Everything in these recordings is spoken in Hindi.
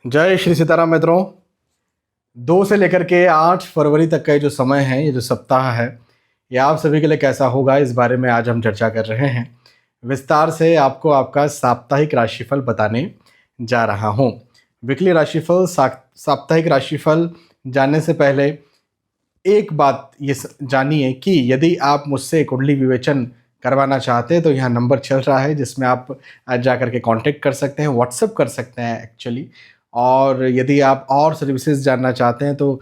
जय श्री सीताराम मित्रों। 2 से लेकर के 8 फरवरी तक का ये जो समय है, ये जो सप्ताह है, ये आप सभी के लिए कैसा होगा, इस बारे में आज हम चर्चा कर रहे हैं। विस्तार से आपको आपका साप्ताहिक राशिफल बताने जा रहा हूँ। वीकली राशिफल, साप्ताहिक राशिफल जानने से पहले एक बात ये जानिए कि यदि आप मुझसे कुंडली विवेचन करवाना चाहते हैं तो यहाँ नंबर चल रहा है, जिसमें आप जा कर के कांटेक्ट कर सकते हैं, व्हाट्सएप कर सकते हैं एक्चुअली। और यदि आप और सर्विसेज जानना चाहते हैं तो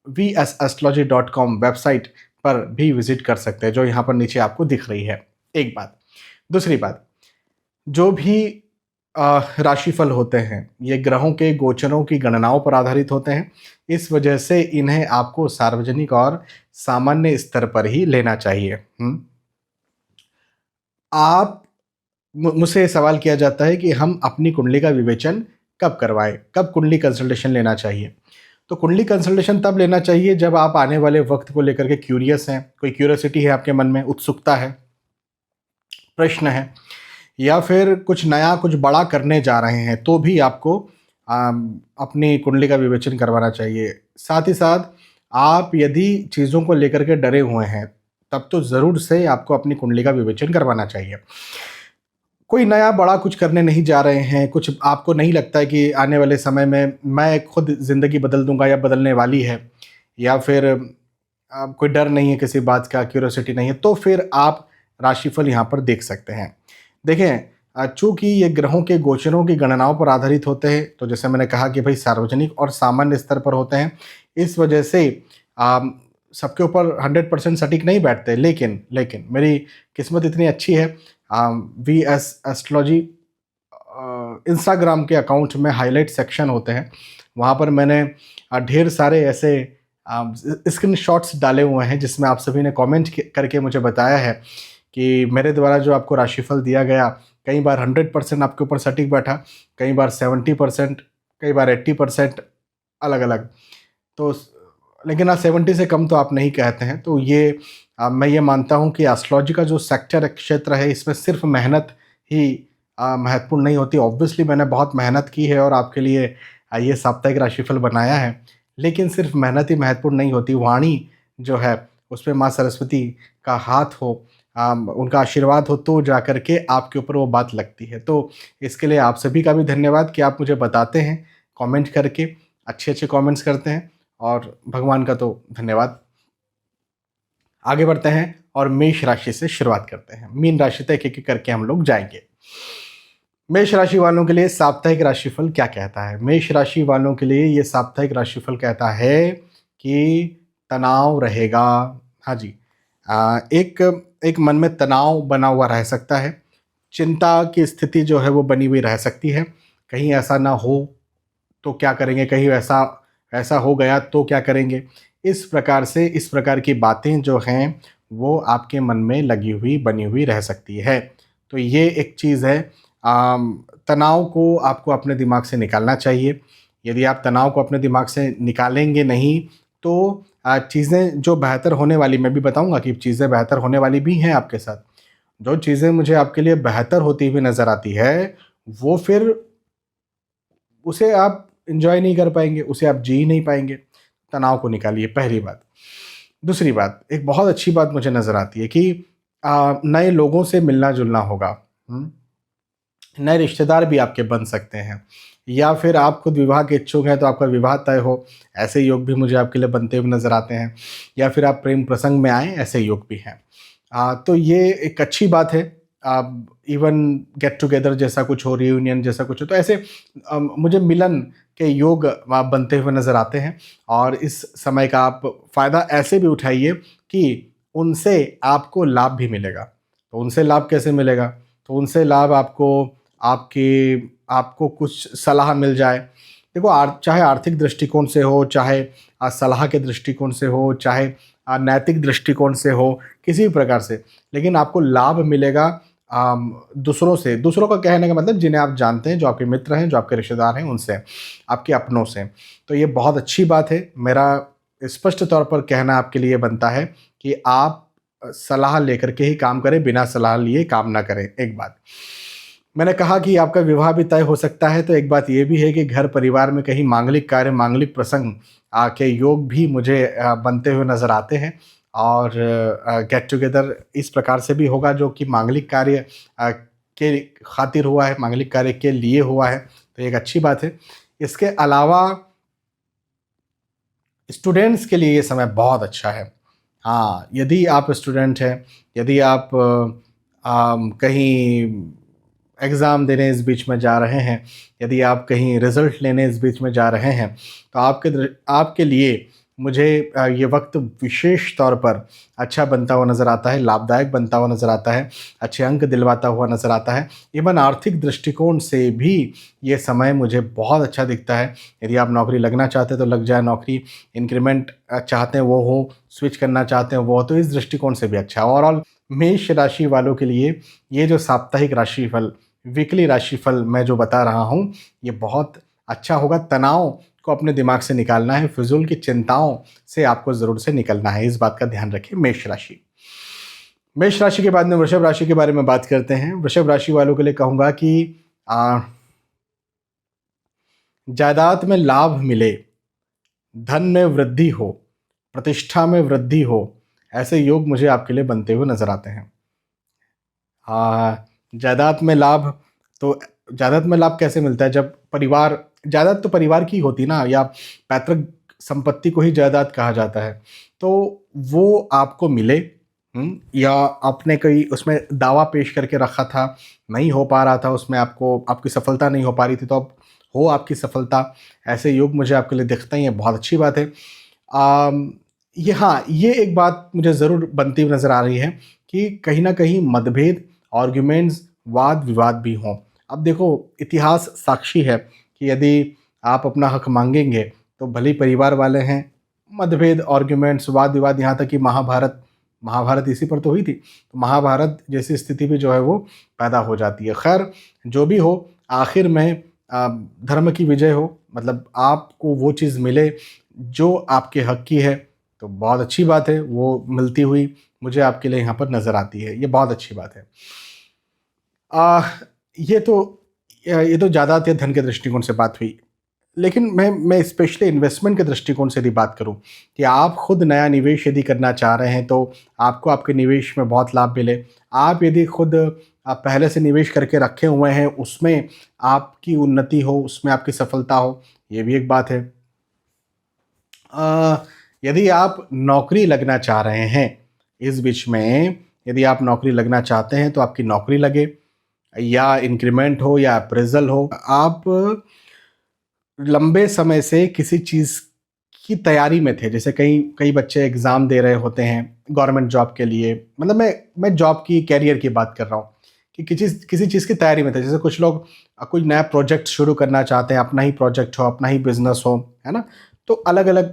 vsastrology.com वेबसाइट पर भी विजिट कर सकते हैं, जो यहाँ पर नीचे आपको दिख रही है। एक बात। दूसरी बात, जो भी राशिफल होते हैं ये ग्रहों के गोचरों की गणनाओं पर आधारित होते हैं। इस वजह से इन्हें आपको सार्वजनिक और सामान्य स्तर पर ही लेना चाहिए। आप मुझसे सवाल किया जाता है कि हम अपनी कुंडली का विवेचन कब करवाएं, कब कुंडली कंसल्टेशन लेना चाहिए। तो कुंडली कंसल्टेशन तब लेना चाहिए जब आप आने वाले वक्त को लेकर के क्यूरियस हैं, कोई क्यूरियोसिटी है आपके मन में, उत्सुकता है, प्रश्न है, या फिर कुछ नया, कुछ बड़ा करने जा रहे हैं, तो भी आपको अपनी कुंडली का विवेचन करवाना चाहिए। साथ ही साथ आप यदि चीज़ों को लेकर के डरे हुए हैं, तब तो ज़रूर से आपको अपनी कुंडली का विवेचन करवाना चाहिए। कोई नया बड़ा कुछ करने नहीं जा रहे हैं, कुछ आपको नहीं लगता है कि आने वाले समय में मैं खुद ज़िंदगी बदल दूंगा या बदलने वाली है, या फिर कोई डर नहीं है किसी बात का, क्यूरियोसिटी नहीं है, तो फिर आप राशिफल यहाँ पर देख सकते हैं। देखें, चूँकि ये ग्रहों के गोचरों की गणनाओं पर आधारित होते हैं, तो जैसे मैंने कहा कि भाई सार्वजनिक और सामान्य स्तर पर होते हैं, इस वजह से सबके ऊपर 100% सटीक नहीं बैठते। लेकिन मेरी किस्मत इतनी अच्छी है, VS एस्ट्रोलॉजी इंस्टाग्राम के अकाउंट में हाईलाइट सेक्शन होते हैं, वहाँ पर मैंने ढेर सारे ऐसे स्क्रीन शॉट्स डाले हुए हैं जिसमें आप सभी ने कमेंट करके मुझे बताया है कि मेरे द्वारा जो आपको राशिफल दिया गया, कई बार 100% आपके ऊपर सटीक बैठा, कई बार 70%, कई बार 80%, अलग अलग। तो लेकिन 70 से कम तो आप नहीं कहते हैं। तो ये मैं ये मानता हूँ कि एस्ट्रोलॉजी का जो सेक्टर क्षेत्र है, इसमें सिर्फ मेहनत ही महत्वपूर्ण नहीं होती। ऑब्वियसली मैंने बहुत मेहनत की है और आपके लिए ये साप्ताहिक राशिफल बनाया है, लेकिन सिर्फ मेहनत ही महत्वपूर्ण नहीं होती। वाणी जो है उस पर माँ सरस्वती का हाथ हो, उनका आशीर्वाद हो, तो जा कर के आपके ऊपर वो बात लगती है। तो इसके लिए आप सभी का भी धन्यवाद कि आप मुझे बताते हैं कमेंट करके, अच्छे अच्छे कमेंट्स करते हैं, और भगवान का तो धन्यवाद। आगे बढ़ते हैं और मेष राशि से शुरुआत करते हैं। मीन राशि तक एक एक करके हम लोग जाएंगे। मेष राशि वालों के लिए साप्ताहिक राशिफल क्या कहता है? मेष राशि वालों के लिए ये साप्ताहिक राशिफल कहता है कि तनाव रहेगा। हाँ जी, एक मन में तनाव बना हुआ रह सकता है, चिंता की स्थिति जो है वो बनी हुई रह सकती है। कहीं ऐसा ना हो तो क्या करेंगे, कहीं ऐसा हो गया तो क्या करेंगे, इस प्रकार से इस प्रकार की बातें जो हैं वो आपके मन में लगी हुई, बनी हुई रह सकती है। तो ये एक चीज़ है। तनाव को आपको अपने दिमाग से निकालना चाहिए। यदि आप तनाव को अपने दिमाग से निकालेंगे नहीं तो चीज़ें जो बेहतर होने वाली, मैं भी बताऊंगा कि चीज़ें बेहतर होने वाली भी हैं आपके साथ। जो चीज़ें मुझे आपके लिए बेहतर होती हुई नज़र आती है, वो फिर उसे आप एंजॉय नहीं कर पाएंगे, उसे आप जी नहीं पाएंगे। तनाव को निकालिए, पहली बात। दूसरी बात, एक बहुत अच्छी बात मुझे नज़र आती है कि नए लोगों से मिलना जुलना होगा। नए रिश्तेदार भी आपके बन सकते हैं, या फिर आप खुद विवाह के इच्छुक हैं तो आपका विवाह तय हो, ऐसे योग भी मुझे आपके लिए बनते हुए नज़र आते हैं। या फिर आप प्रेम प्रसंग में आएँ, ऐसे योग भी हैं। तो ये एक अच्छी बात है। इवन गेट टुगेदर जैसा कुछ हो, रियूनियन जैसा कुछ हो, तो ऐसे मुझे मिलन के योग बनते हुए नज़र आते हैं। और इस समय का आप फ़ायदा ऐसे भी उठाइए कि उनसे आपको लाभ भी मिलेगा। तो उनसे लाभ कैसे मिलेगा? तो उनसे लाभ आपको कुछ सलाह मिल जाए। देखो, चाहे आर्थिक दृष्टिकोण से हो, चाहे सलाह के दृष्टिकोण से हो, चाहे नैतिक दृष्टिकोण से हो, किसी भी प्रकार से, लेकिन आपको लाभ मिलेगा दूसरों से। दूसरों का कहने का मतलब जिन्हें आप जानते हैं, जो आपके मित्र हैं, जो आपके रिश्तेदार हैं, उनसे, आपके अपनों से। तो ये बहुत अच्छी बात है। मेरा स्पष्ट तौर पर कहना आपके लिए बनता है कि आप सलाह लेकर के ही काम करें, बिना सलाह लिए काम ना करें। एक बात। मैंने कहा कि आपका विवाह भी तय हो सकता है, तो एक बात ये भी है कि घर परिवार में कहीं मांगलिक कार्य, मांगलिक प्रसंग के योग भी मुझे बनते हुए नज़र आते हैं। और गेट टुगेदर इस प्रकार से भी होगा जो कि मांगलिक कार्य के खातिर हुआ है, मांगलिक कार्य के लिए हुआ है, तो एक अच्छी बात है। इसके अलावा स्टूडेंट्स के लिए ये समय बहुत अच्छा है। हाँ, यदि आप स्टूडेंट हैं, यदि आप कहीं एग्ज़ाम देने इस बीच में जा रहे हैं, यदि आप कहीं रिज़ल्ट लेने इस बीच में जा रहे हैं, तो आपके लिए मुझे ये वक्त विशेष तौर पर अच्छा बनता हुआ नज़र आता है, लाभदायक बनता हुआ नज़र आता है, अच्छे अंक दिलवाता हुआ नज़र आता है। इवन आर्थिक दृष्टिकोण से भी ये समय मुझे बहुत अच्छा दिखता है। यदि आप नौकरी लगना चाहते हैं तो लग जाए नौकरी, इंक्रीमेंट चाहते हैं वो हो, स्विच करना चाहते हैं वो हो, तो इस दृष्टिकोण से भी अच्छा है। ओवरऑल मेष राशि वालों के लिए ये जो साप्ताहिक राशिफल, वीकली राशिफल मैं जो बता रहा हूँ, ये बहुत अच्छा होगा। तनाव को अपने दिमाग से निकालना है, फिजूल की चिंताओं से आपको ज़रूर से निकलना है, इस बात का ध्यान रखिए। मेष राशि, मेष राशि के बाद में वृषभ राशि के बारे में बात करते हैं। वृषभ राशि वालों के लिए कहूँगा कि जायदाद में लाभ मिले, धन में वृद्धि हो, प्रतिष्ठा में वृद्धि हो, ऐसे योग मुझे आपके लिए बनते हुए नजर आते हैं। जायदाद में लाभ, तो जायदाद में लाभ कैसे मिलता है? जब परिवार, जायदाद तो परिवार की होती ना, या पैतृक संपत्ति को ही जायदाद कहा जाता है, तो वो आपको मिले। या आपने कोई उसमें दावा पेश करके रखा था, नहीं हो पा रहा था, उसमें आपको आपकी सफलता नहीं हो पा रही थी, तो अब हो आपकी सफलता, ऐसे योग मुझे आपके लिए दिखते हैं। ये बहुत अच्छी बात है। ये, हाँ, ये एक बात मुझे ज़रूर बनती हुई नज़र आ रही है कि कहीं ना कहीं मतभेद, आर्ग्यूमेंट्स, वाद विवाद भी हों। अब देखो, इतिहास साक्षी है कि यदि आप अपना हक मांगेंगे तो भले ही परिवार वाले हैं, मतभेद, आर्ग्यूमेंट्स, वाद विवाद, यहाँ तक कि महाभारत इसी पर तो हुई थी, तो महाभारत जैसी स्थिति भी जो है वो पैदा हो जाती है। खैर, जो भी हो, आखिर में धर्म की विजय हो, मतलब आपको वो चीज़ मिले जो आपके हक की है, तो बहुत अच्छी बात है। वो मिलती हुई मुझे आपके लिए यहाँ पर नज़र आती है, ये बहुत अच्छी बात है। आ, ये तो ये तो जायदाद या धन के दृष्टिकोण से बात हुई, लेकिन मैं स्पेशली इन्वेस्टमेंट के दृष्टिकोण से यदि बात करूं कि आप खुद नया निवेश यदि करना चाह रहे हैं, तो आपको आपके निवेश में बहुत लाभ मिले। आप यदि खुद आप पहले से निवेश करके रखे हुए हैं, उसमें आपकी उन्नति हो, उसमें आपकी सफलता हो, ये भी एक बात है। यदि आप नौकरी लगना चाह रहे हैं, इस बीच में यदि आप नौकरी लगना चाहते हैं, तो आपकी नौकरी लगे, या इंक्रीमेंट हो या अप्रेजल हो। आप लंबे समय से किसी चीज़ की तैयारी में थे, जैसे कई कई बच्चे एग्ज़ाम दे रहे होते हैं गवर्नमेंट जॉब के लिए, मतलब मैं जॉब की, कैरियर की बात कर रहा हूँ, कि किसी चीज़ की तैयारी में थे। जैसे कुछ लोग कोई नया प्रोजेक्ट शुरू करना चाहते हैं, अपना ही प्रोजेक्ट हो, अपना ही बिजनेस हो, है ना? तो अलग अलग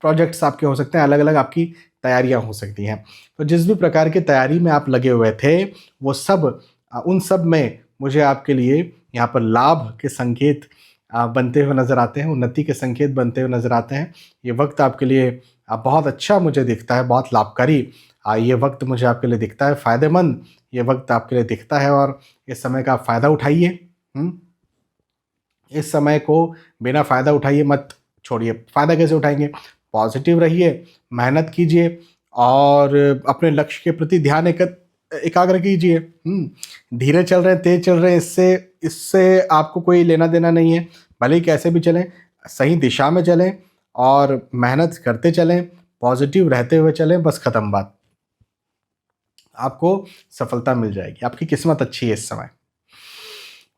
प्रोजेक्ट्स आपके हो सकते हैं, अलग अलग आपकी तैयारियां हो सकती हैं। तो जिस भी प्रकार की तैयारी में आप लगे हुए थे, वो सब, उन सब में मुझे आपके लिए यहाँ पर लाभ के संकेत बनते हुए नज़र आते हैं, उन्नति के संकेत बनते हुए नज़र आते हैं। ये वक्त आपके लिए बहुत अच्छा मुझे दिखता है, बहुत लाभकारी ये वक्त मुझे आपके लिए दिखता है, फ़ायदेमंद ये वक्त आपके लिए दिखता है। और इस समय का फ़ायदा उठाइए। इस समय को बिना फ़ायदा उठाइए मत छोड़िए। फ़ायदा कैसे उठाएंगे? पॉजिटिव रहिए, मेहनत कीजिए, और अपने लक्ष्य के प्रति ध्यान एकाग्र कीजिए। धीरे चल रहे हैं, तेज चल रहे हैं, इससे इससे आपको कोई लेना देना नहीं है। भले ही कैसे भी चलें, सही दिशा में चलें और मेहनत करते चलें, पॉजिटिव रहते हुए चलें, बस ख़त्म बात। आपको सफलता मिल जाएगी, आपकी किस्मत अच्छी है इस समय।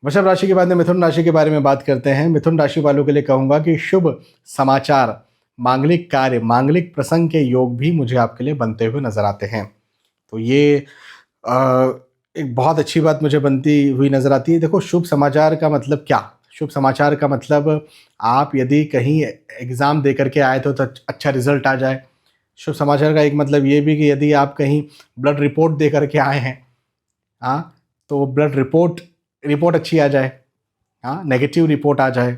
वृषभ राशि के बाद में मिथुन राशि के बारे में बात करते हैं। मिथुन राशि वालों के लिए कहूँगा कि शुभ समाचार, मांगलिक कार्य, मांगलिक प्रसंग के योग भी मुझे आपके लिए बनते हुए नजर आते हैं। तो ये एक बहुत अच्छी बात मुझे बनती हुई नजर आती है। देखो, शुभ समाचार का मतलब क्या? शुभ समाचार का मतलब, आप यदि कहीं एग्ज़ाम दे करके आए तो अच्छा रिजल्ट आ जाए। शुभ समाचार का एक मतलब ये भी कि यदि आप कहीं ब्लड रिपोर्ट दे करके आए हैं, हाँ, तो ब्लड रिपोर्ट रिपोर्ट अच्छी आ जाए। हाँ, नेगेटिव रिपोर्ट आ जाए,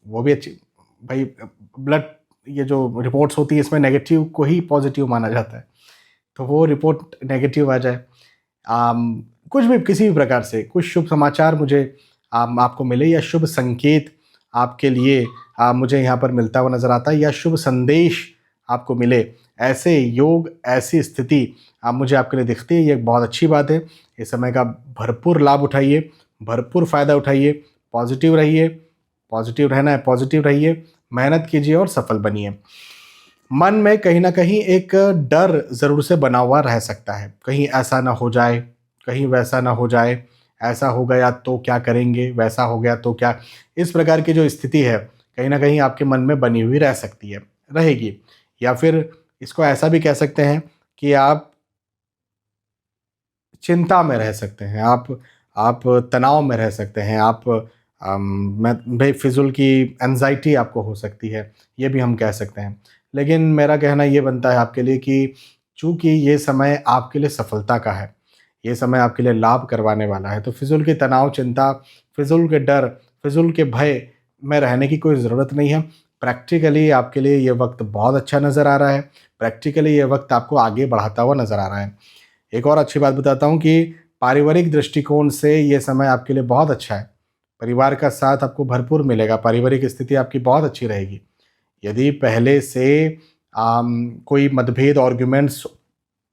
वो भी अच्छी। भाई, ब्लड, ये जो रिपोर्ट्स होती है इसमें नेगेटिव को ही पॉजिटिव माना जाता है, तो वो रिपोर्ट नेगेटिव आ जाए। कुछ भी किसी भी प्रकार से कुछ शुभ समाचार मुझे आपको मिले या शुभ संकेत आपके लिए मुझे यहाँ पर मिलता हुआ नज़र आता है या शुभ संदेश आपको मिले, ऐसे योग, ऐसी स्थिति मुझे आपके लिए दिखती है। ये एक बहुत अच्छी बात है। इस समय का भरपूर लाभ उठाइए, भरपूर फ़ायदा उठाइए, पॉजिटिव रहिए, पॉजिटिव रहना है, पॉजिटिव रहिए, मेहनत कीजिए और सफल बनिए। मन में कहीं न कहीं एक डर ज़रूर से बना हुआ रह सकता है, कहीं ऐसा ना हो जाए, कहीं वैसा ना हो जाए, ऐसा हो गया तो क्या करेंगे, वैसा हो गया तो क्या, इस प्रकार की जो स्थिति है, कहीं न कहीं आपके मन में बनी हुई रह सकती है, रहेगी। या फिर इसको ऐसा भी कह सकते हैं कि आप चिंता में रह सकते हैं, आप तनाव में रह सकते हैं, आप मैं बेफिज़ूल की एंग्ज़ायटी आपको हो सकती है, ये भी हम कह सकते हैं। लेकिन मेरा कहना ये बनता है आपके लिए कि चूँकि ये समय आपके लिए सफलता का है, ये समय आपके लिए लाभ करवाने वाला है, तो फिज़ूल की तनाव, चिंता, फिज़ूल के डर, फिज़ूल के भय में रहने की कोई ज़रूरत नहीं है। प्रैक्टिकली आपके लिए ये वक़्त बहुत अच्छा नज़र आ रहा है, प्रैक्टिकली ये वक़्त आपको आगे बढ़ाता हुआ नज़र आ रहा है। एक और अच्छी बात बताता हूँ कि पारिवारिक दृष्टिकोण से ये समय आपके लिए बहुत अच्छा है। परिवार का साथ आपको भरपूर मिलेगा, पारिवारिक स्थिति आपकी बहुत अच्छी रहेगी। यदि पहले से कोई मतभेद, आर्ग्यूमेंट्स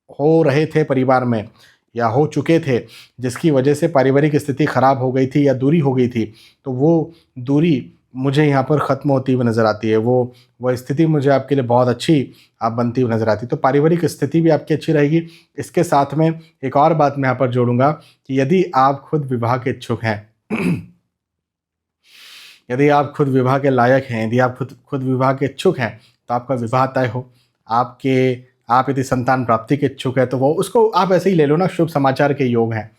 हो रहे थे परिवार में या हो चुके थे, जिसकी वजह से पारिवारिक स्थिति खराब हो गई थी या दूरी हो गई थी, तो वो दूरी मुझे यहाँ पर ख़त्म होती हुई नज़र आती है। वो स्थिति मुझे आपके लिए बहुत अच्छी बनती हुई नज़र आती है। तो पारिवारिक स्थिति भी आपकी अच्छी रहेगी। इसके साथ में एक और बात मैं यहाँ पर जोड़ूँगा कि यदि आप खुद विवाह के इच्छुक हैं यदि आप खुद विवाह के लायक हैं, यदि आप खुद विवाह के इच्छुक हैं, तो आपका विवाह तय हो। आप यदि संतान प्राप्ति के इच्छुक हैं, तो वो उसको आप ऐसे ही ले लो ना, शुभ समाचार के योग हैं,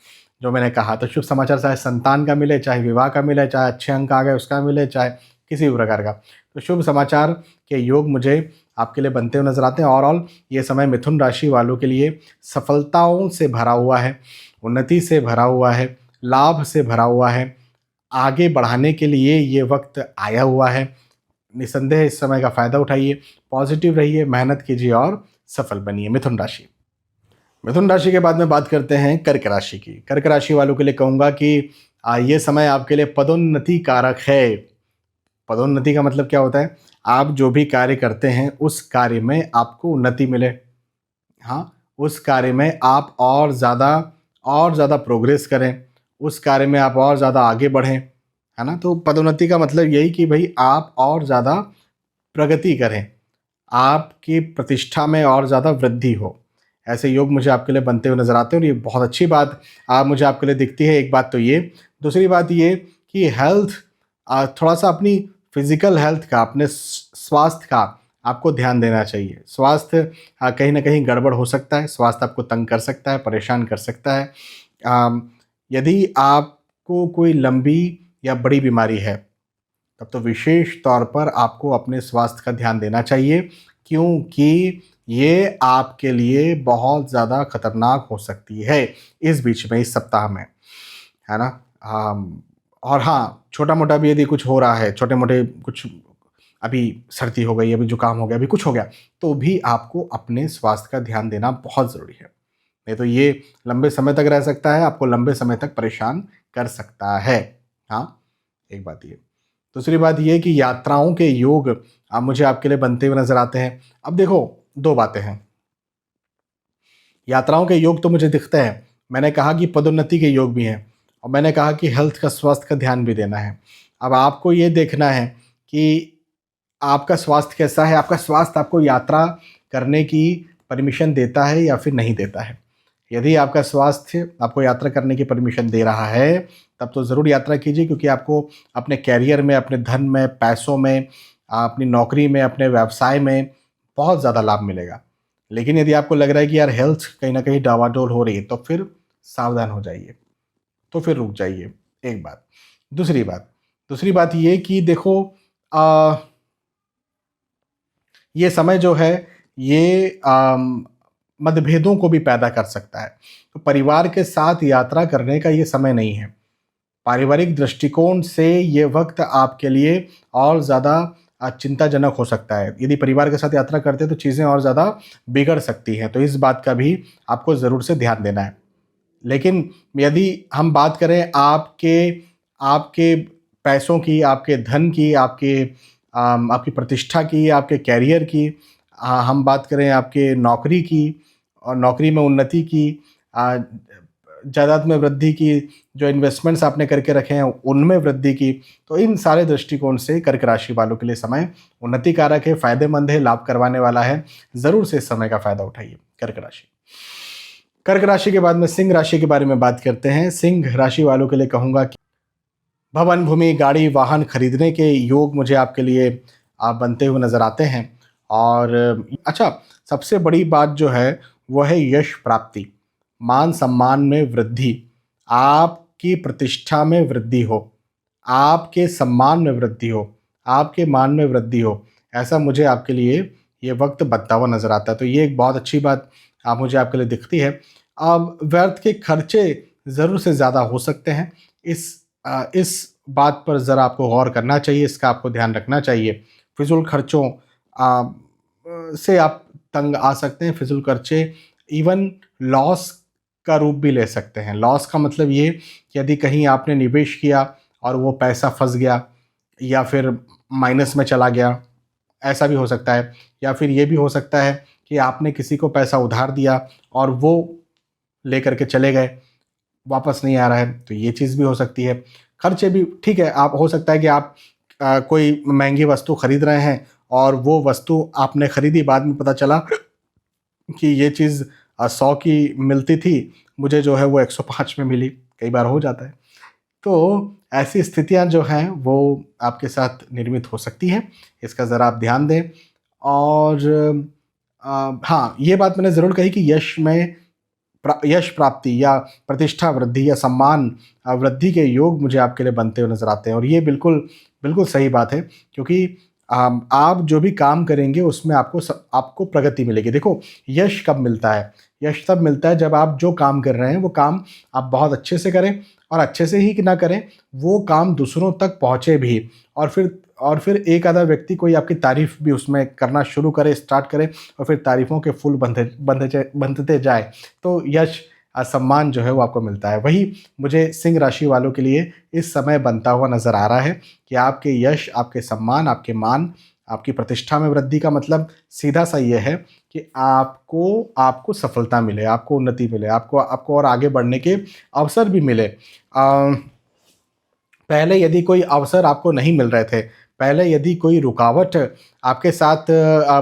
जो मैंने कहा। तो शुभ समाचार चाहे संतान का मिले, चाहे विवाह का मिले, चाहे अच्छे अंक आ गए उसका मिले, चाहे किसी भी प्रकार का। तो शुभ समाचार के योग मुझे आपके लिए बनते हुए नज़र आते हैं। ओवरऑल ये समय मिथुन राशि वालों के लिए सफलताओं से भरा हुआ है, उन्नति से भरा हुआ है, लाभ से भरा हुआ है। आगे बढ़ाने के लिए ये वक्त आया हुआ है। निसंदेह इस समय का फ़ायदा उठाइए, पॉजिटिव रहिए, मेहनत कीजिए और सफल बनिए। मिथुन राशि के बाद में बात करते हैं कर्क राशि की। कर्क राशि वालों के लिए कहूँगा कि ये समय आपके लिए पदोन्नति कारक है। पदोन्नति का मतलब क्या होता है? आप जो भी कार्य करते हैं उस कार्य में आपको उन्नति मिले। हाँ, उस कार्य में आप और ज़्यादा प्रोग्रेस करें, उस कार्य में आप और ज़्यादा आगे बढ़ें, है ना? तो पदोन्नति का मतलब यही कि भई आप और ज़्यादा प्रगति करें, आपकी प्रतिष्ठा में और ज़्यादा वृद्धि हो। ऐसे योग मुझे आपके लिए बनते हुए नज़र आते हैं और ये बहुत अच्छी बात मुझे आपके लिए दिखती है। एक बात तो ये, दूसरी बात ये कि हेल्थ थोड़ा-सा अपनी फ़िज़िकल हेल्थ का, अपने स्वास्थ्य का आपको ध्यान देना चाहिए। स्वास्थ्य कहीं न कहीं गड़बड़ हो सकता है, स्वास्थ्य आपको तंग कर सकता है, परेशान कर सकता है। यदि आपको कोई लंबी या बड़ी बीमारी है, तब तो विशेष तौर पर आपको अपने स्वास्थ्य का ध्यान देना चाहिए, क्योंकि ये आपके लिए बहुत ज़्यादा खतरनाक हो सकती है इस बीच में, इस सप्ताह में, है ना? और हाँ, छोटा-मोटा भी यदि कुछ हो रहा है, छोटे-मोटे कुछ, अभी सर्दी हो गई, अभी जुकाम हो गया, अभी कुछ हो गया, तो भी आपको अपने स्वास्थ्य का ध्यान देना बहुत ज़रूरी है। नहीं तो ये लंबे समय तक रह सकता है, आपको लंबे समय तक परेशान कर सकता है। हाँ, एक बात ये। दूसरी बात ये कि यात्राओं के योग मुझे आपके लिए बनते हुए नज़र आते हैं। अब देखो, 2 बातें हैं। यात्राओं के योग तो मुझे दिखते हैं। मैंने कहा कि पदोन्नति के योग भी हैं और मैंने कहा कि हेल्थ का, स्वास्थ्य का ध्यान भी देना है। अब आपको ये देखना है कि आपका स्वास्थ्य कैसा है, आपका स्वास्थ्य आपको यात्रा करने की परमिशन देता है या फिर नहीं देता है। यदि आपका स्वास्थ्य आपको यात्रा करने की परमिशन दे रहा है, तब तो ज़रूर यात्रा कीजिए, क्योंकि आपको अपने करियर में, अपने धन में, पैसों में, अपनी नौकरी में, अपने व्यवसाय में बहुत ज़्यादा लाभ मिलेगा। लेकिन यदि आपको लग रहा है कि यार हेल्थ कहीं न कहीं डावाडोल हो रही है, तो फिर सावधान हो जाइए, तो फिर रुक जाइए, एक बात। दूसरी बात ये कि देखो, अ ये समय जो है, ये मतभेदों को भी पैदा कर सकता है। तो परिवार के साथ यात्रा करने का ये समय नहीं है। पारिवारिक दृष्टिकोण से ये वक्त आपके लिए और ज़्यादा चिंताजनक हो सकता है। यदि परिवार के साथ यात्रा करते हैं तो चीज़ें और ज़्यादा बिगड़ सकती हैं, तो इस बात का भी आपको ज़रूर से ध्यान देना है। लेकिन यदि हम बात करें आपके आपके पैसों की, आपके धन की, आपकी प्रतिष्ठा की, आपके करियर की, हम बात करें आपके नौकरी की और नौकरी में उन्नति की, जायदाद में वृद्धि की, जो इन्वेस्टमेंट्स आपने करके रखे हैं उनमें वृद्धि की, तो इन सारे दृष्टिकोण से कर्क राशि वालों के लिए समय उन्नति कारक है, फायदेमंद है, लाभ करवाने वाला है। ज़रूर से इस समय का फायदा उठाइए कर्क राशि। कर्क राशि के बाद में सिंह राशि के बारे में बात करते हैं। सिंह राशि वालों के लिए कहूँगा कि भवन, भूमि, गाड़ी, वाहन खरीदने के योग मुझे आपके लिए बनते हुए नज़र आते हैं। और अच्छा, सबसे बड़ी बात जो है वो है यश प्राप्ति, मान सम्मान में वृद्धि, आपकी प्रतिष्ठा में वृद्धि हो, आपके सम्मान में वृद्धि हो, आपके मान में वृद्धि हो, ऐसा मुझे आपके लिए ये वक्त बनता हुआ नज़र आता है। तो ये एक बहुत अच्छी बात मुझे आपके लिए दिखती है। अब व्यर्थ के खर्चे ज़रूर से ज़्यादा हो सकते हैं। इस बात पर ज़रा आपको गौर करना चाहिए, इसका आपको ध्यान रखना चाहिए। फिजूल खर्चों से आप तंग आ सकते हैं। फिजूल खर्चे इवन लॉस का रूप भी ले सकते हैं। लॉस का मतलब ये कि यदि कहीं आपने निवेश किया और वो पैसा फंस गया या फिर माइनस में चला गया, ऐसा भी हो सकता है। या फिर ये भी हो सकता है कि आपने किसी को पैसा उधार दिया और वो लेकर के चले गए, वापस नहीं आ रहा है, तो ये चीज़ भी हो सकती है। खर्चे भी ठीक है, आप हो सकता है कि आप कोई महंगी वस्तु खरीद रहे हैं और वो वस्तु आपने खरीदी, बाद में पता चला कि ये चीज़ 100 की मिलती थी, मुझे जो है वो 105 में मिली, कई बार हो जाता है। तो ऐसी स्थितियां जो हैं वो आपके साथ निर्मित हो सकती हैं, इसका ज़रा आप ध्यान दें। और हाँ, ये बात मैंने ज़रूर कही कि यश प्राप्ति या प्रतिष्ठा वृद्धि या सम्मान वृद्धि के योग मुझे आपके लिए बनते हुए नज़र आते हैं। और ये बिल्कुल बिल्कुल सही बात है, क्योंकि आप जो भी काम करेंगे उसमें आपको प्रगति मिलेगी। देखो, यश कब मिलता है? यश तब मिलता है जब आप जो काम कर रहे हैं वो काम आप बहुत अच्छे से करें, और अच्छे से ही ना करें, वो काम दूसरों तक पहुँचे भी, और फिर एक आधा व्यक्ति कोई आपकी तारीफ़ भी उसमें करना शुरू करे, स्टार्ट करे, और फिर तारीफ़ों के फूल बंधते जाए, तो यश सम्मान जो है वो आपको मिलता है। वही मुझे सिंह राशि वालों के लिए इस समय बनता हुआ नज़र आ रहा है कि आपके यश, आपके सम्मान, आपके मान, आपकी प्रतिष्ठा में वृद्धि का मतलब सीधा सा ये है कि आपको सफलता मिले, आपको उन्नति मिले, आपको और आगे बढ़ने के अवसर भी मिले। पहले यदि कोई अवसर आपको नहीं मिल रहे थे, पहले यदि कोई रुकावट आपके साथ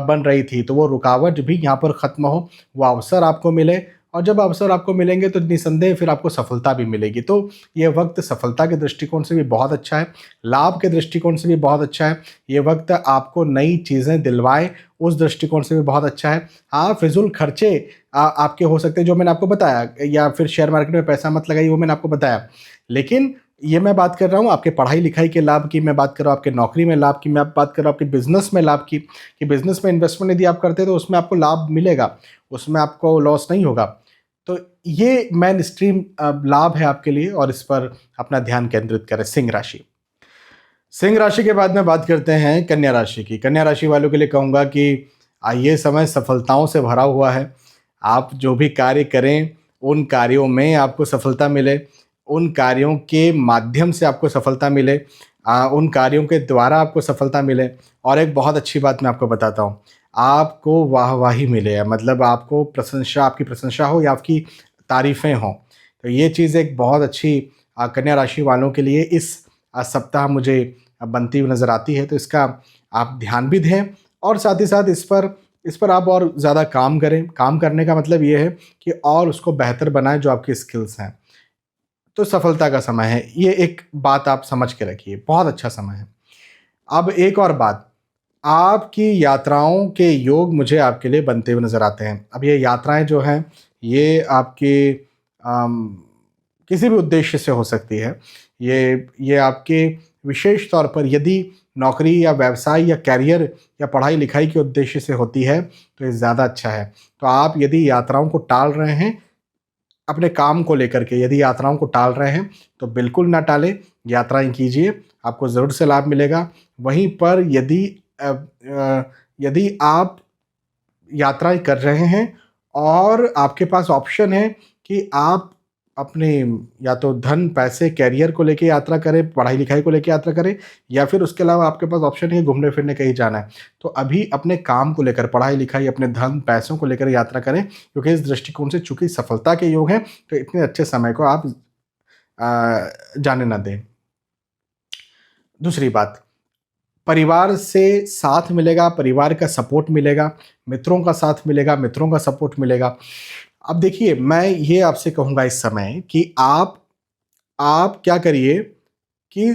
बन रही थी, तो वो रुकावट भी यहाँ पर ख़त्म हो, वो अवसर आपको मिले, और जब अवसर आपको मिलेंगे तो निसंदेह फिर आपको सफलता भी मिलेगी। तो ये वक्त सफलता के दृष्टिकोण से भी बहुत अच्छा है, लाभ के दृष्टिकोण से भी बहुत अच्छा है। ये वक्त आपको नई चीज़ें दिलवाए, उस दृष्टिकोण से भी बहुत अच्छा है। हाँ, फिजूल खर्चे आपके हो सकते हैं, जो मैंने आपको बताया, या फिर शेयर मार्केट में पैसा मत लगाइए, वो मैंने आपको बताया। लेकिन ये मैं बात कर रहा हूँ आपके पढ़ाई लिखाई के लाभ की, मैं बात कर रहा हूँ आपके नौकरी में लाभ की, मैं बात कर रहा हूँ आपके बिजनेस में लाभ की, कि बिजनेस में इन्वेस्टमेंट यदि आप करते हैं तो उसमें आपको लाभ मिलेगा, उसमें आपको लॉस नहीं होगा। तो ये मेन स्ट्रीम लाभ है आपके लिए, और इस पर अपना ध्यान केंद्रित करें। सिंह राशि। सिंह राशि के बाद में बात करते हैं कन्या राशि की। कन्या राशि वालों के लिए कहूँगा कि ये समय सफलताओं से भरा हुआ है। आप जो भी कार्य करें, उन कार्यों में आपको सफलता मिले, उन कार्यों के माध्यम से आपको सफलता मिले, उन कार्यों के द्वारा आपको सफलता मिले। और एक बहुत अच्छी बात मैं आपको बताता हूँ, आपको वाहवाही मिले, मतलब आपको प्रशंसा, आपकी प्रशंसा हो या आपकी तारीफ़ें हों। तो ये चीज़ एक बहुत अच्छी कन्या राशि वालों के लिए इस सप्ताह मुझे बनती हुई नज़र आती है। तो इसका आप ध्यान भी दें, और साथ ही साथ इस पर आप और ज़्यादा काम करें। काम करने का मतलब ये है कि और उसको बेहतर बनाएं जो आपकी स्किल्स हैं। तो सफलता का समय है, ये एक बात आप समझ के रखिए, बहुत अच्छा समय है। अब एक और बात, आपकी यात्राओं के योग मुझे आपके लिए बनते हुए नज़र आते हैं। अब ये यात्राएं जो हैं, ये आपके किसी भी उद्देश्य से हो सकती है। ये आपके विशेष तौर पर यदि नौकरी या व्यवसाय या करियर या पढ़ाई लिखाई के उद्देश्य से होती है, तो ये ज़्यादा अच्छा है। तो आप यदि यात्राओं को टाल रहे हैं, अपने काम को लेकर के यदि यात्राओं को टाल रहे हैं, तो बिल्कुल ना टालें, यात्राएं कीजिए, आपको ज़रूर से लाभ मिलेगा। वहीं पर यदि आप यात्राएं कर रहे हैं और आपके पास ऑप्शन है कि आप अपने या तो धन, पैसे, करियर को लेके यात्रा करें, पढ़ाई लिखाई को लेके यात्रा करें, या फिर उसके अलावा आपके पास ऑप्शन है घूमने फिरने कहीं जाना है, तो अभी अपने काम को लेकर, पढ़ाई लिखाई, अपने धन पैसों को लेकर यात्रा करें, क्योंकि इस दृष्टिकोण से चूंकि सफलता के योग हैं, तो इतने अच्छे समय को आप जाने ना दें। दूसरी बात, परिवार से साथ मिलेगा, परिवार का सपोर्ट मिलेगा, मित्रों का साथ मिलेगा, मित्रों का सपोर्ट मिलेगा। अब देखिए, मैं ये आपसे कहूँगा इस समय कि आप क्या करिए कि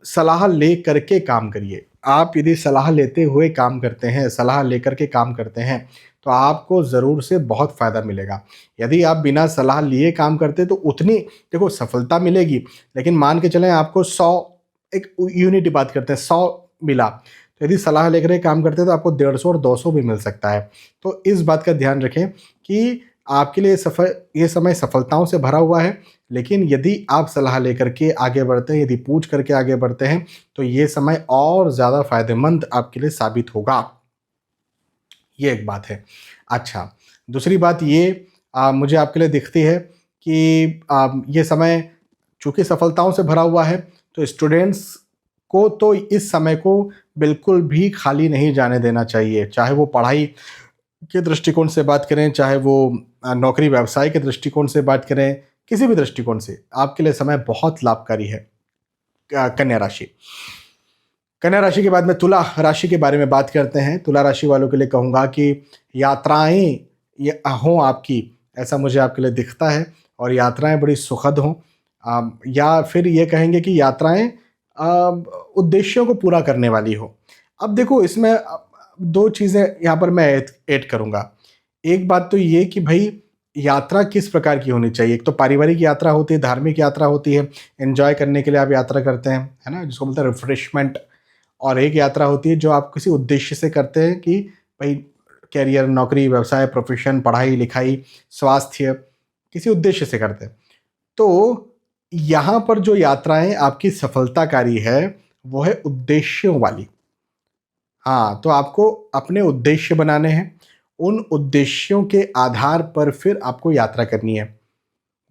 सलाह ले करके काम करिए। आप यदि सलाह लेते हुए काम करते हैं, सलाह लेकर के काम करते हैं, तो आपको ज़रूर से बहुत फ़ायदा मिलेगा। यदि आप बिना सलाह लिए काम करते तो उतनी, देखो, सफलता मिलेगी, लेकिन मान के चलें आपको 100, एक यूनिट की बात करते हैं, 100 मिला, तो यदि सलाह लेकर के काम करते हैं तो आपको 150 और 200 भी मिल सकता है। तो इस बात का ध्यान रखें कि आपके लिए ये समय सफलताओं से भरा हुआ है, लेकिन यदि आप सलाह लेकर के आगे बढ़ते हैं, यदि पूछ करके आगे बढ़ते हैं, तो ये समय और ज़्यादा फ़ायदेमंद आपके लिए साबित होगा। ये एक बात है। अच्छा, दूसरी बात ये मुझे आपके लिए दिखती है कि ये समय चूँकि सफलताओं से भरा हुआ है, तो स्टूडेंट्स को तो इस समय को बिल्कुल भी खाली नहीं जाने देना चाहिए। चाहे वो पढ़ाई के दृष्टिकोण से बात करें, चाहे वो नौकरी व्यवसाय के दृष्टिकोण से बात करें, किसी भी दृष्टिकोण से आपके लिए समय बहुत लाभकारी है। कन्या राशि, कन्या राशि के बाद में तुला राशि के बारे में बात करते हैं। तुला राशि वालों के लिए कहूँगा कि यात्राएं ये हों आपकी, ऐसा मुझे आपके लिए दिखता है, और यात्राएं बड़ी सुखद हों, या फिर ये कहेंगे कि यात्राएं उद्देश्यों को पूरा करने वाली हो। अब देखो, इसमें दो चीज़ें यहाँ पर मैं ऐड करूँगा। एक बात तो ये कि भाई यात्रा किस प्रकार की होनी चाहिए। एक तो पारिवारिक यात्रा होती है, धार्मिक यात्रा होती है, एंजॉय करने के लिए आप यात्रा करते हैं, है ना, जिसको बोलते हैं रिफ्रेशमेंट। और एक यात्रा होती है जो आप किसी उद्देश्य से करते हैं कि भाई कैरियर, नौकरी, व्यवसाय, प्रोफेशन, पढ़ाई लिखाई, स्वास्थ्य, किसी उद्देश्य से करते हैं। तो यहाँ पर जो यात्राएं आपकी सफलताकारी है, वो है उद्देश्यों वाली। हाँ, तो आपको अपने उद्देश्य बनाने हैं, उन उद्देश्यों के आधार पर फिर आपको यात्रा करनी है।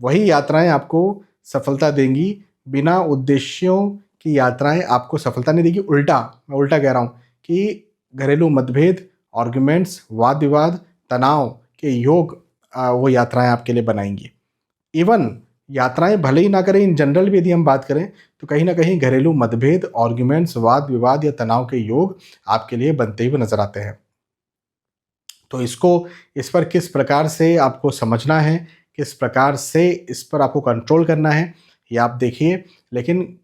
वही यात्राएं आपको सफलता देंगी। बिना उद्देश्यों की यात्राएं आपको सफलता नहीं देगी। उल्टा, मैं उल्टा कह रहा हूँ कि घरेलू मतभेद, आर्ग्यूमेंट्स, वाद विवाद, तनाव के योग वो यात्राएं आपके लिए बनाएंगी। इवन यात्राएं भले ही ना करें, इन जनरल भी यदि हम बात करें, तो कहीं ना कहीं घरेलू मतभेद, आर्ग्यूमेंट्स, वाद विवाद या तनाव के योग आपके लिए बनते हुए नजर आते हैं। तो इस पर किस प्रकार से आपको समझना है, किस प्रकार से इस पर आपको कंट्रोल करना है, ये आप देखिए। लेकिन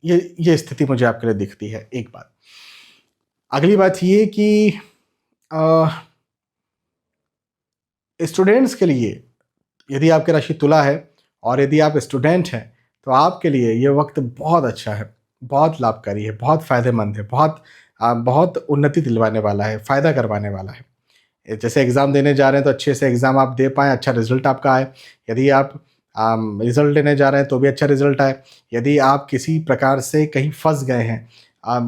ये स्थिति मुझे आपके लिए दिखती है। एक बात, अगली बात ये कि स्टूडेंट्स के लिए, यदि आपकी राशि तुला है और यदि आप स्टूडेंट हैं, तो आपके लिए ये वक्त बहुत अच्छा है, बहुत लाभकारी है, बहुत फ़ायदेमंद है, बहुत उन्नति दिलवाने वाला है, फ़ायदा करवाने वाला है। जैसे एग्ज़ाम देने जा रहे हैं तो अच्छे से एग्ज़ाम आप दे पाएँ, अच्छा रिज़ल्ट आपका आए। यदि आप रिज़ल्ट लेने जा रहे हैं तो भी अच्छा रिज़ल्ट आए। यदि आप किसी प्रकार से कहीं फँस गए हैं,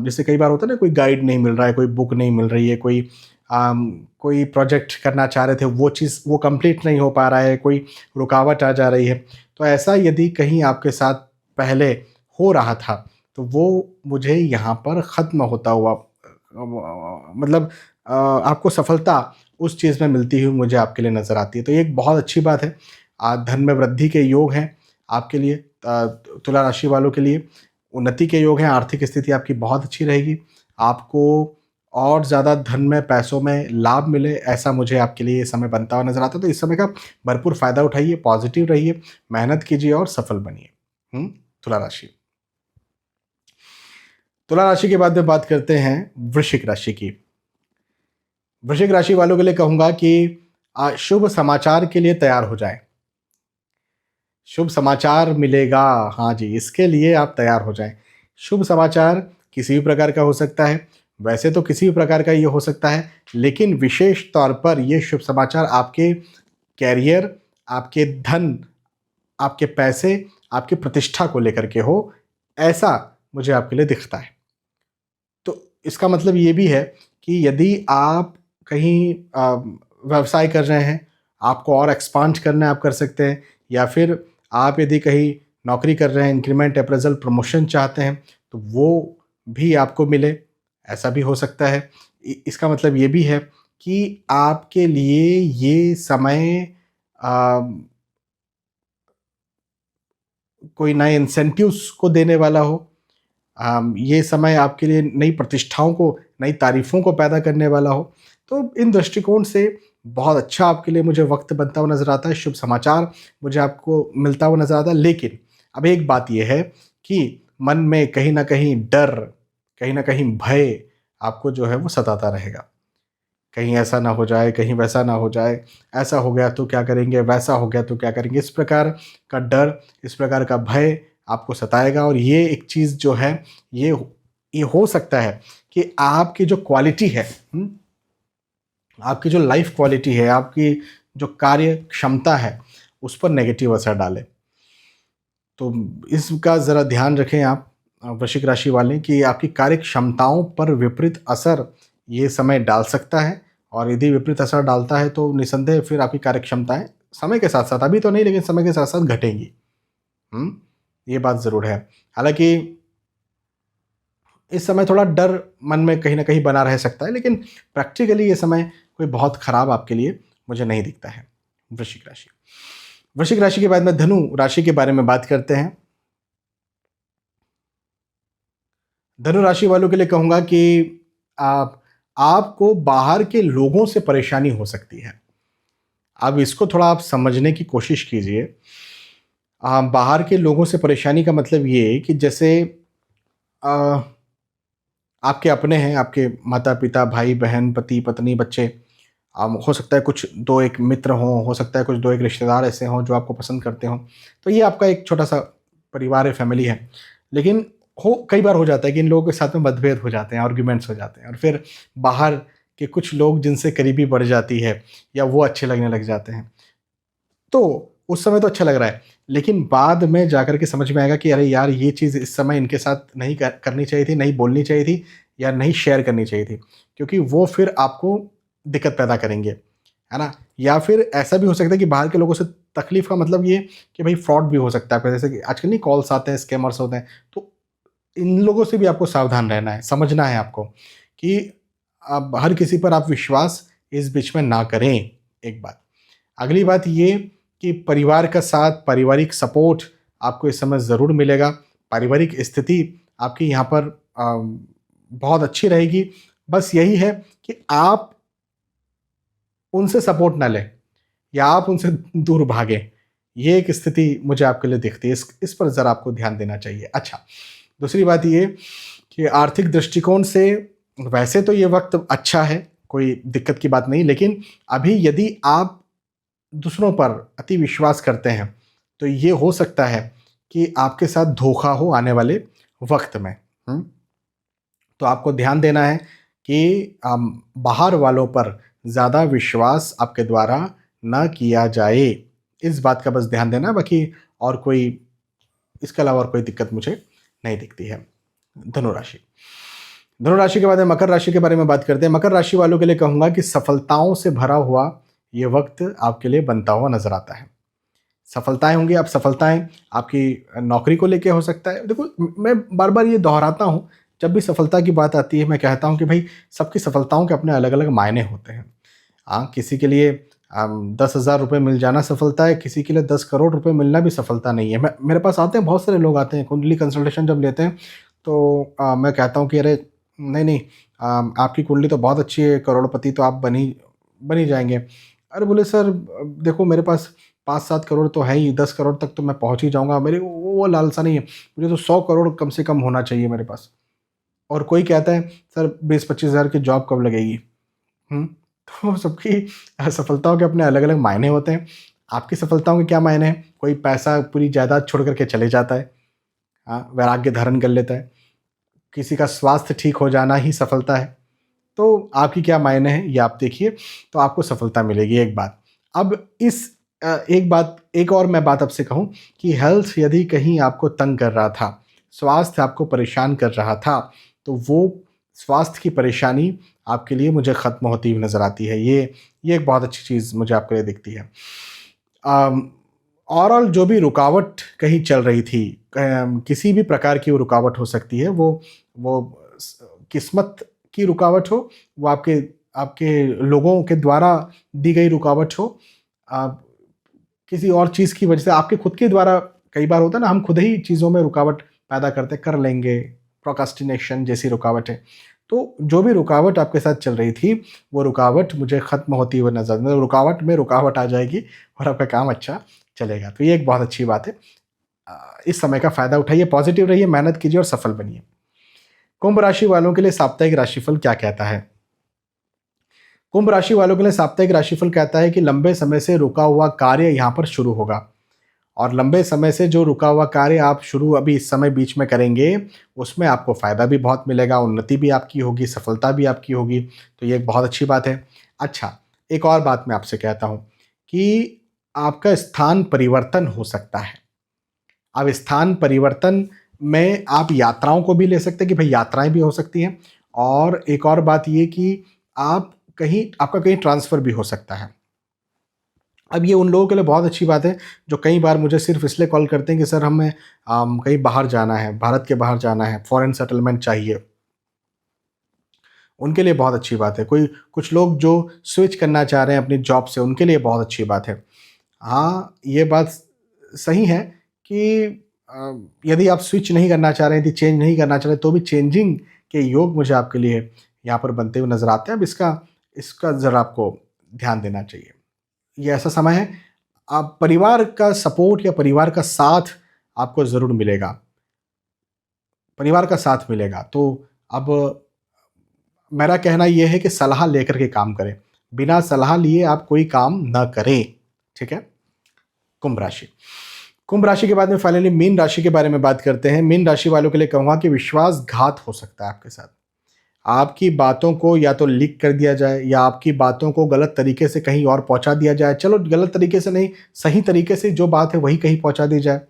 जैसे कई बार होता है ना, कोई गाइड नहीं मिल रहा है, कोई बुक नहीं मिल रही है, कोई प्रोजेक्ट करना चाह रहे थे, वो चीज़ वो कंप्लीट नहीं हो पा रहा है, कोई रुकावट आ जा रही है, तो ऐसा यदि कहीं आपके साथ पहले हो रहा था, तो वो मुझे यहाँ पर ख़त्म होता हुआ, मतलब आपको सफलता उस चीज़ में मिलती हुई मुझे आपके लिए नज़र आती है। तो ये एक बहुत अच्छी बात है। धन में वृद्धि के योग हैं आपके लिए, तुला राशि वालों के लिए उन्नति के योग हैं। आर्थिक स्थिति आपकी बहुत अच्छी रहेगी। आपको और ज़्यादा धन में, पैसों में लाभ मिले, ऐसा मुझे आपके लिए ये समय बनता हुआ नज़र आता है। तो इस समय का भरपूर फ़ायदा उठाइए, पॉजिटिव रहिए, मेहनत कीजिए और सफल बनिए। तुला राशि। तुला राशि के बाद में बात करते हैं वृश्चिक राशि की। वृश्चिक राशि वालों के लिए कहूँगा कि शुभ समाचार के लिए तैयार हो जाएं। शुभ समाचार मिलेगा, हाँ जी, इसके लिए आप तैयार हो जाएं। शुभ समाचार किसी भी प्रकार का हो सकता है, वैसे तो किसी भी प्रकार का ये हो सकता है, लेकिन विशेष तौर पर ये शुभ समाचार आपके कैरियर, आपके धन, आपके पैसे, आपकी प्रतिष्ठा को लेकर के हो, ऐसा मुझे आपके लिए दिखता है। तो इसका मतलब ये भी है कि यदि आप कहीं व्यवसाय कर रहे हैं, आपको और एक्सपांड करना है आप कर सकते हैं, या फिर आप यदि कहीं नौकरी कर रहे हैं, इंक्रीमेंट, अप्रेजल, प्रमोशन चाहते हैं तो वो भी आपको मिले, ऐसा भी हो सकता है। इसका मतलब ये भी है कि आपके लिए ये समय आ, कोई नए इंसेंटिव्स को देने वाला हो, ये समय आपके लिए नई प्रतिष्ठाओं को, नई तारीफ़ों को पैदा करने वाला हो। तो इन दृष्टिकोण से बहुत अच्छा आपके लिए मुझे वक्त बनता हुआ नज़र आता है, शुभ समाचार मुझे आपको मिलता हुआ नज़र आता है। लेकिन अब एक बात यह है कि मन में कहीं ना कहीं डर, कहीं ना कहीं भय आपको जो है वो सताता रहेगा। कहीं ऐसा ना हो जाए, कहीं वैसा ना हो जाए, ऐसा हो गया तो क्या करेंगे, वैसा हो गया तो क्या करेंगे, इस प्रकार का डर, इस प्रकार का भय आपको सताएगा। और ये एक चीज़ जो है, ये ये हो सकता है कि आपकी जो क्वालिटी है, आपकी जो लाइफ क्वालिटी है, आपकी जो कार्य क्षमता है, उस पर नेगेटिव असर डाले। तो इसका ज़रा ध्यान रखें आप वृश्चिक राशि वाले, कि आपकी कार्य क्षमताओं पर विपरीत असर ये समय डाल सकता है। और यदि विपरीत असर डालता है तो निसंदेह फिर आपकी कार्य क्षमताएं समय के साथ साथ, अभी तो नहीं लेकिन समय के साथ साथ घटेंगी। ये बात ज़रूर है। हालांकि इस समय थोड़ा डर मन में कहीं ना कहीं बना रह सकता है, लेकिन प्रैक्टिकली ये समय कोई बहुत खराब आपके लिए मुझे नहीं दिखता है। वृश्चिक राशि, वृश्चिक राशि के बाद में धनु राशि के बारे में बात करते हैं। धनु राशि वालों के लिए कहूंगा कि आपको बाहर के लोगों से परेशानी हो सकती है। अब इसको थोड़ा आप समझने की कोशिश कीजिए। बाहर के लोगों से परेशानी का मतलब ये है कि जैसे आ, आपके अपने हैं, आपके माता पिता, भाई बहन, पति पत्नी, बच्चे, हो सकता है कुछ दो एक मित्र हों, हो सकता है कुछ दो एक रिश्तेदार ऐसे हों जो आपको पसंद करते हों। तो ये आपका एक छोटा सा परिवार है, फैमिली है। लेकिन कई बार हो जाता है कि इन लोगों के साथ में मतभेद हो जाते हैं, आर्ग्यूमेंट्स हो जाते हैं, और फिर बाहर के कुछ लोग जिनसे करीबी बढ़ जाती है या वो अच्छे लगने लग जाते हैं। तो उस समय तो अच्छा लग रहा है, लेकिन बाद में जाकर के समझ में आएगा कि अरे यार, ये चीज़ इस समय इनके साथ नहीं करनी चाहिए थी, नहीं बोलनी चाहिए थी, या नहीं शेयर करनी चाहिए थी, क्योंकि वो फिर आपको दिक्कत पैदा करेंगे, है ना। या फिर ऐसा भी हो सकता है कि बाहर के लोगों से तकलीफ का मतलब ये कि भाई फ्रॉड भी हो सकता है, जैसे कि आजकल नहीं कॉल्स आते हैं, स्कैमर्स होते हैं। तो इन लोगों से भी आपको सावधान रहना है, समझना है आपको कि अब हर किसी पर आप विश्वास इस बीच में ना करें। एक बात। अगली बात ये कि परिवार का साथ, पारिवारिक सपोर्ट आपको इस समय ज़रूर मिलेगा। पारिवारिक स्थिति आपकी यहाँ पर बहुत अच्छी रहेगी। बस यही है कि आप उनसे सपोर्ट ना लें या आप उनसे दूर भागें। ये एक स्थिति मुझे आपके लिए दिखती है, इस पर ज़रा आपको ध्यान देना चाहिए। अच्छा, दूसरी बात ये कि आर्थिक दृष्टिकोण से वैसे तो ये वक्त अच्छा है, कोई दिक्कत की बात नहीं, लेकिन अभी यदि आप दूसरों पर अति विश्वास करते हैं तो ये हो सकता है कि आपके साथ धोखा हो आने वाले वक्त में। तो आपको ध्यान देना है कि बाहर वालों पर ज़्यादा विश्वास आपके द्वारा ना किया जाए। इस बात का बस ध्यान देना, बाकी और कोई इसके अलावा और कोई दिक्कत मुझे नहीं दिखती है। धनुराशि, धनुराशि के बाद मकर राशि के बारे में बात करते हैं। मकर राशि वालों के लिए कहूँगा कि सफलताओं से भरा हुआ ये वक्त आपके लिए बनता हुआ नजर आता है। सफलताएं होंगी, आप सफलताएं आपकी नौकरी को लेके हो सकता है। देखो, मैं बार बार ये दोहराता हूँ, जब भी सफलता की बात आती है मैं कहता हूँ कि भाई सबकी सफलताओं के अपने अलग अलग मायने होते हैं। किसी के लिए 10,000 रुपये मिल जाना सफलता है, किसी के लिए 10 करोड़ रुपए मिलना भी सफलता नहीं है। मेरे पास आते हैं, बहुत सारे लोग आते हैं, कुंडली कंसल्टेशन जब लेते हैं तो मैं कहता हूँ कि अरे नहीं नहीं, आपकी कुंडली तो बहुत अच्छी है, करोड़पति तो आप बन ही जाएंगे। अरे बोले सर, देखो मेरे पास 5-7 करोड़ तो है ही, 10 करोड़ तक तो मैं पहुंच ही जाऊंगा, मेरी वो लालसा नहीं है, मुझे तो 100 करोड़ कम से कम होना चाहिए मेरे पास। और कोई कहता है सर 20-25 हज़ार की जॉब कब लगेगी। तो सबकी सफलताओं के अपने अलग अलग मायने होते हैं। आपकी सफलताओं के क्या मायने हैं? कोई पैसा पूरी जायदाद छोड़ करके चले जाता है, वैराग्य धारण कर लेता है। किसी का स्वास्थ्य ठीक हो जाना ही सफलता है। तो आपकी क्या मायने हैं ये आप देखिए, तो आपको सफलता मिलेगी। एक बात। अब एक और मैं बात आपसे कहूँ कि हेल्थ यदि कहीं आपको तंग कर रहा था, स्वास्थ्य आपको परेशान कर रहा था, तो वो स्वास्थ्य की परेशानी आपके लिए मुझे ख़त्म होती हुई नज़र आती है। ये एक बहुत अच्छी चीज़ मुझे आपके लिए दिखती है। ओवरऑल जो भी रुकावट कहीं चल रही थी, किसी भी प्रकार की वो रुकावट हो सकती है, वो किस्मत की रुकावट हो, वो आपके आपके लोगों के द्वारा दी गई रुकावट हो, आप किसी और चीज़ की वजह से आपके खुद के द्वारा, कई बार होता है ना हम खुद ही चीज़ों में रुकावट पैदा करते कर लेंगे, प्रोक्रास्टिनेशन जैसी रुकावटें। तो जो भी रुकावट आपके साथ चल रही थी, वो रुकावट मुझे ख़त्म होती हुई नज़र, मतलब रुकावट में रुकावट आ जाएगी और आपका काम अच्छा चलेगा। तो ये एक बहुत अच्छी बात है। इस समय का फ़ायदा उठाइए, पॉजिटिव रहिए, मेहनत कीजिए और सफल बनिए। कुंभ राशि वालों के लिए साप्ताहिक राशिफल क्या कहता है? कुंभ राशि वालों के लिए साप्ताहिक राशिफल कहता है कि लंबे समय से रुका हुआ कार्य यहाँ पर शुरू होगा, और लंबे समय से जो रुका हुआ कार्य आप शुरू अभी इस समय बीच में करेंगे, उसमें आपको फ़ायदा भी बहुत मिलेगा, उन्नति भी आपकी होगी, सफलता भी आपकी होगी। तो ये एक बहुत अच्छी बात है। अच्छा, एक और बात मैं आपसे कहता हूँ कि आपका स्थान परिवर्तन हो सकता है। अब स्थान परिवर्तन में आप यात्राओं को भी ले सकते हैं कि भाई यात्राएँ भी हो सकती हैं, और एक और बात ये कि आपका कहीं ट्रांसफ़र भी हो सकता है। अब ये उन लोगों के लिए बहुत अच्छी बात है जो कई बार मुझे सिर्फ़ इसलिए कॉल करते हैं कि सर हमें कहीं बाहर जाना है, भारत के बाहर जाना है, फ़ॉरेन सेटलमेंट चाहिए। उनके लिए बहुत अच्छी बात है। कुछ लोग जो स्विच करना चाह रहे हैं अपनी जॉब से, उनके लिए बहुत अच्छी बात है। हाँ, ये बात सही है कि यदि आप स्विच नहीं करना चाह रहे हैं, यदि चेंज नहीं करना चाह रहे, तो भी चेंजिंग के योग मुझे आपके लिए यहाँ पर बनते हुए नज़र आते हैं। अब इसका ज़रा आपको ध्यान देना चाहिए। ये ऐसा समय है, आप परिवार का सपोर्ट या परिवार का साथ आपको ज़रूर मिलेगा। परिवार का साथ मिलेगा। तो अब मेरा कहना ये है कि सलाह लेकर के काम करें। बिना सलाह लिए आप कोई काम ना करें, ठीक है? कुंभ राशि। कुंभ राशि के बाद में फाइनली मीन राशि के बारे में बात करते हैं। मीन राशि वालों के लिए कहूँगा कि विश्वासघात हो सकता है आपके साथ। आपकी बातों को या तो लीक कर दिया जाए, या आपकी बातों को गलत तरीके से कहीं और पहुंचा दिया जाए। चलो गलत तरीके से नहीं, सही तरीके से जो बात है वही कहीं पहुंचा दी जाए।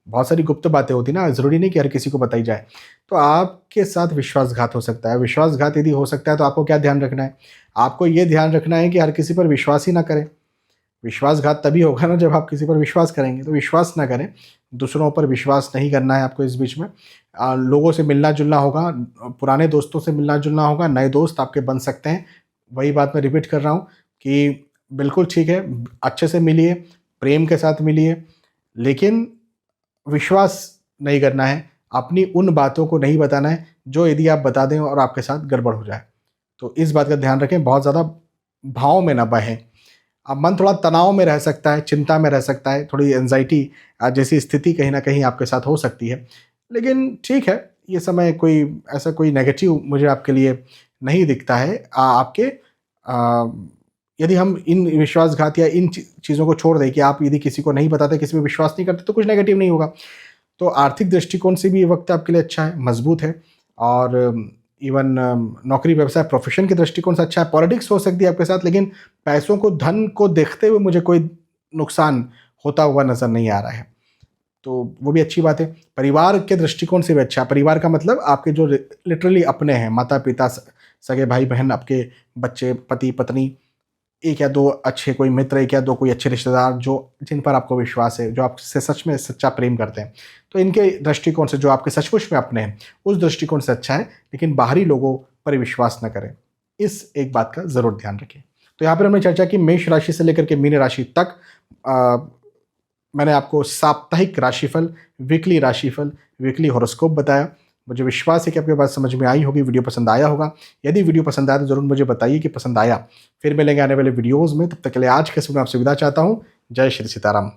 बहुत सारी गुप्त बातें होती ना, ज़रूरी नहीं कि हर किसी को बताई जाए। तो आपके साथ विश्वासघात हो सकता है। विश्वासघात यदि हो सकता है तो आपको क्या ध्यान रखना है? आपको ये ध्यान रखना है कि हर किसी पर विश्वास ही ना करें। विश्वासघात तभी होगा ना जब आप किसी पर विश्वास करेंगे। तो विश्वास ना करें, दूसरों पर विश्वास नहीं करना है आपको इस बीच में। लोगों से मिलना-जुलना होगा, पुराने दोस्तों से मिलना-जुलना होगा, नए दोस्त आपके बन सकते हैं। वही बात मैं रिपीट कर रहा हूँ कि बिल्कुल ठीक है, अच्छे से मिलिए, प्रेम के साथ मिलिए, लेकिन विश्वास नहीं करना है। अपनी उन बातों को नहीं बताना है जो यदि आप बता दें और आपके साथ गड़बड़ हो जाए। तो इस बात का ध्यान रखें, बहुत ज़्यादा भाव में ना बहें। अब मन थोड़ा तनाव में रह सकता है, चिंता में रह सकता है, थोड़ी एंग्ज़ायटी जैसी स्थिति कहीं न कहीं आपके साथ हो सकती है। लेकिन ठीक है, ये समय कोई नेगेटिव मुझे आपके लिए नहीं दिखता है। आपके यदि हम इन विश्वासघात या इन चीज़ों को छोड़ दें कि आप यदि किसी को नहीं बताते, किसी पे विश्वास नहीं करते, तो कुछ नेगेटिव नहीं होगा। तो आर्थिक दृष्टिकोण से भी ये वक्त आपके लिए अच्छा है, मजबूत है, और इवन नौकरी, व्यवसाय, प्रोफेशन के दृष्टिकोण से अच्छा है। पॉलिटिक्स हो सकती है आपके साथ, लेकिन पैसों को, धन को देखते हुए मुझे कोई नुकसान होता हुआ नज़र नहीं आ रहा है, तो वो भी अच्छी बात है। परिवार के दृष्टिकोण से भी अच्छा है। परिवार का मतलब आपके जो लिटरली अपने हैं, माता-पिता, सगे भाई-बहन, आपके बच्चे, पति-पत्नी, एक या दो अच्छे कोई मित्र, एक या दो कोई अच्छे रिश्तेदार जो जिन पर आपको विश्वास है, जो आपसे सच में सच्चा प्रेम करते हैं। तो इनके दृष्टिकोण से जो आपके सचमुच में अपने हैं, उस दृष्टिकोण से अच्छा है, लेकिन बाहरी लोगों पर विश्वास न करें। इस एक बात का ज़रूर ध्यान रखें। तो यहाँ पर हमने चर्चा की मेष राशि से लेकर के मीन राशि तक। मैंने आपको साप्ताहिक राशिफल, वीकली राशिफल, वीकली हॉरोस्कोप बताया। मुझे विश्वास है कि आपके बात समझ में आई होगी, वीडियो पसंद आया होगा। यदि वीडियो पसंद आया तो ज़रूर मुझे बताइए कि पसंद आया। फिर मिलेंगे आने वाले वीडियोज़ में, तब तक के लिए आज के समय आपसे विदा चाहता हूँ। जय श्री सीताराम।